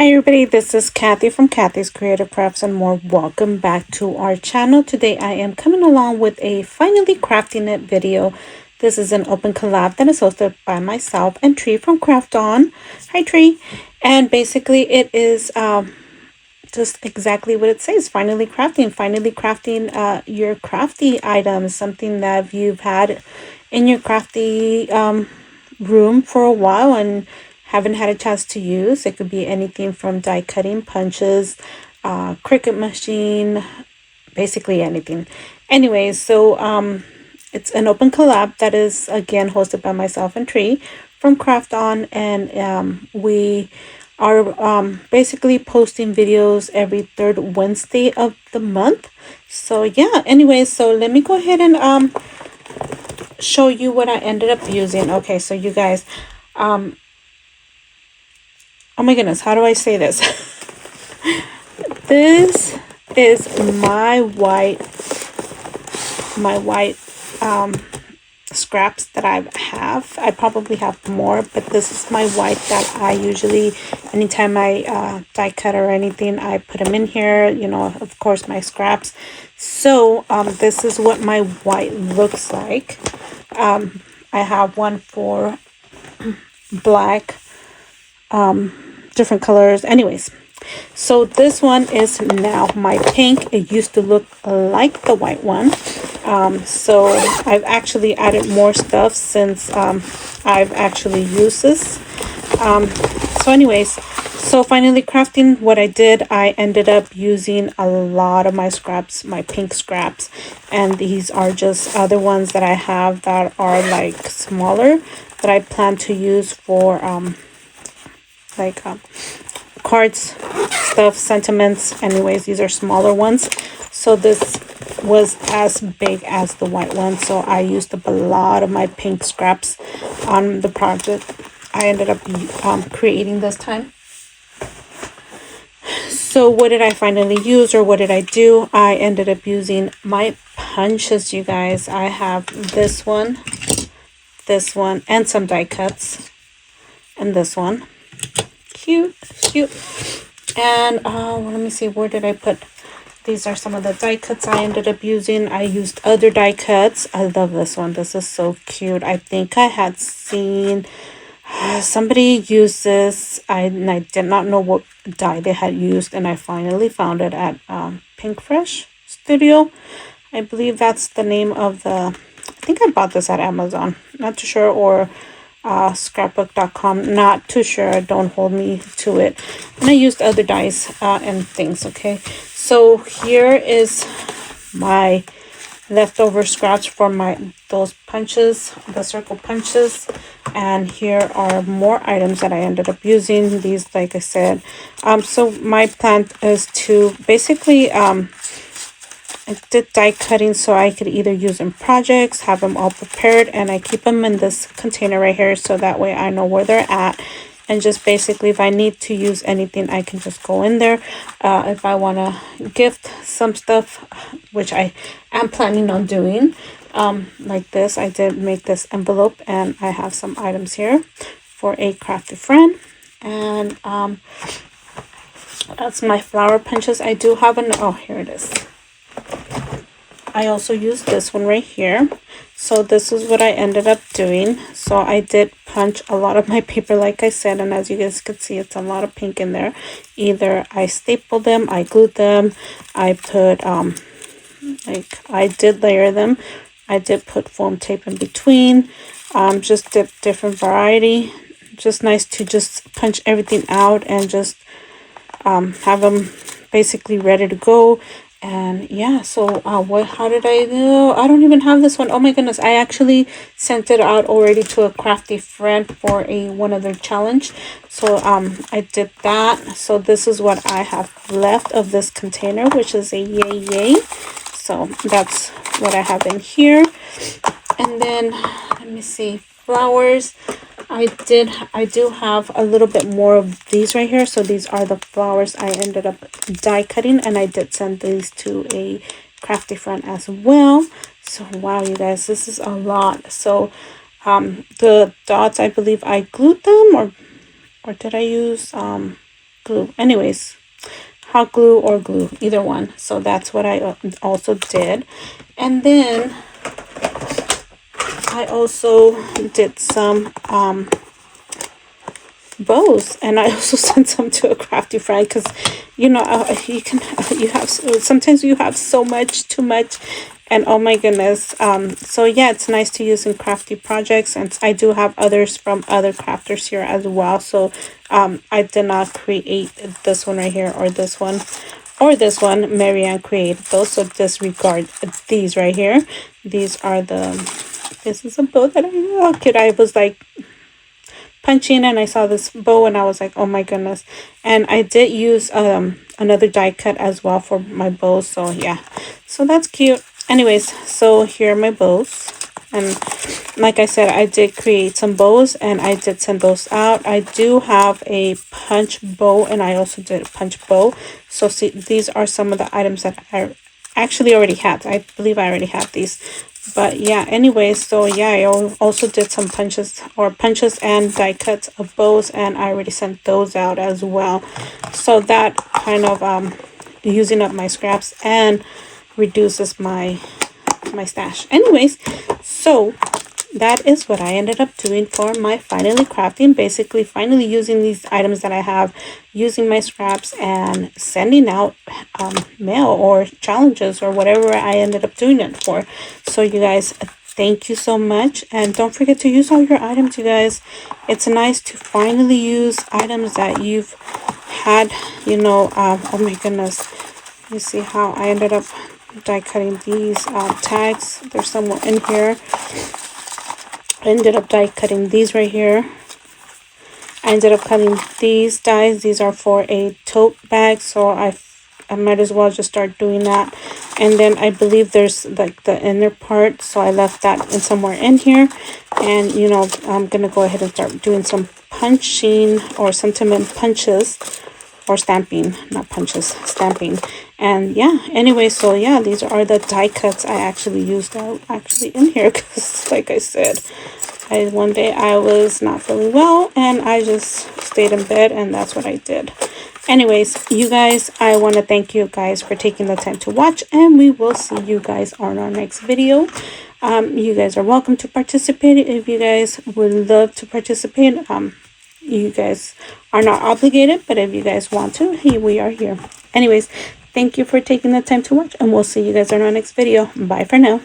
Hi everybody, this is Kathy from Kathy's Creative Crafts and more. Welcome back to our channel. Today I am coming along with a finally crafting it video. This is an open collab that is hosted by myself and Tree from Craft On. Hi Tree. And basically it is just exactly what it says, finally crafting your crafty items, something that you've had in your crafty room for a while and haven't had a chance to use. It could be anything from die cutting, punches, Cricut machine, basically anything. Anyways, so it's an open collab that is again hosted by myself and Tree from Craft On, and we are basically posting videos every third Wednesday of the month. So yeah, anyways, so let me go ahead and show you what I ended up using. Okay, so you guys, oh my goodness, how do I say this? This is my white scraps that I have. I probably have more, but this is my white that I usually, anytime I die cut or anything, I put them in here, you know, of course my scraps. So this is what my white looks like. I have one for black, different colors. Anyways, so this one is now my pink. It used to look like the white one. So I've actually added more stuff since I've actually used this. So anyways, so finally crafting, what I did, I ended up using a lot of my scraps, my pink scraps, and these are just other ones that I have that are like smaller that I plan to use for like cards, stuff, sentiments. Anyways, these are smaller ones. So this was as big as the white one, so I used up a lot of my pink scraps on the project I ended up creating this time. So what did I finally use, or what did I do? I ended up using my punches, you guys. I have this one, and some die cuts, and this one. Cute. And let me see, where did I put, these are some of the die cuts I ended up using. I used other die cuts. I love this one. This is so cute. I think I had seen somebody use this, and I did not know what die they had used, and I finally found it at Pink Fresh Studio. I believe that's the name of the, I think I bought this at Amazon, not too sure, or scrapbook.com, not too sure, don't hold me to it. And I used other dies and things. Okay, so here is my leftover scraps for those punches, the circle punches, and here are more items that I ended up using. These, like I said, so my plan is to basically I did die cutting so I could either use in projects, have them all prepared, and I keep them in this container right here so that way I know where they're at. And just basically, if I need to use anything, I can just go in there. If I want to gift some stuff, which I am planning on doing, like this, I did make this envelope, and I have some items here for a crafty friend. And that's my flower punches. I do have oh, here it is. I also used this one right here. So this is what I ended up doing. So I did punch a lot of my paper, like I said, and as you guys can see, it's a lot of pink in there. Either I stapled them, I glued them, I put like I did layer them, I did put foam tape in between, just did different variety. Just nice to just punch everything out and just have them basically ready to go. And yeah, so how did I do? I don't even have this one. Oh my goodness, I actually sent it out already to a crafty friend for one of their challenge. So I did that. So this is what I have left of this container, which is a yay. So that's what I have in here. And then let me see, flowers. I do have a little bit more of these right here. So these are the flowers I ended up die cutting, and I did send these to a crafty friend as well. So wow, you guys, this is a lot. So the dots, I believe I glued them, or did I use glue. Anyways, hot glue or glue, either one. So that's what I also did. And then I also did some bows, and I also sent some to a crafty friend, because you know, you have, sometimes you have so much, too much, and oh my goodness. So yeah, it's nice to use in crafty projects, and I do have others from other crafters here as well. So I did not create this one right here, or this one, or this one. Marianne created those, so disregard these right here. These are this is a bow that I was like punching, and I saw this bow, and I was like, oh my goodness. And I did use another die cut as well for my bows. So yeah, so that's cute. Anyways, so here are my bows, and like I said, I did create some bows, and I did send those out. I do have a punch bow, and I also did a punch bow. So see, these are some of the items that I actually already had. I believe I already had these. But yeah, anyway, so yeah, I also did some punches and die cuts of bows, and I already sent those out as well. So that kind of using up my scraps and reduces my stash. Anyways, so that is what I ended up doing for my finally crafting. Basically, finally using these items that I have, using my scraps, and sending out mail or challenges or whatever I ended up doing it for. So you guys, thank you so much, and don't forget to use all your items, you guys. It's nice to finally use items that you've had, you know. Oh my goodness, you see how I ended up die cutting these tags. There's somewhere in here. I ended up die cutting these right here. I ended up cutting these dies. These are for a tote bag, so I might as well just start doing that. And then I believe there's like the inner part, so I left that in somewhere in here. And you know, I'm gonna go ahead and start doing some punching or sentiment punches, or stamping, not punches, stamping. And yeah, anyway, so yeah, these are the die cuts I actually used out actually in here, because like I said, one day I was not feeling well, and I just stayed in bed, and that's what I did. Anyways, you guys, I want to thank you guys for taking the time to watch, and we will see you guys on our next video. You guys are welcome to participate if you guys would love to participate. You guys are not obligated, but if you guys want to, hey, we are here. Anyways, thank you for taking the time to watch, and we'll see you guys on our next video. Bye for now.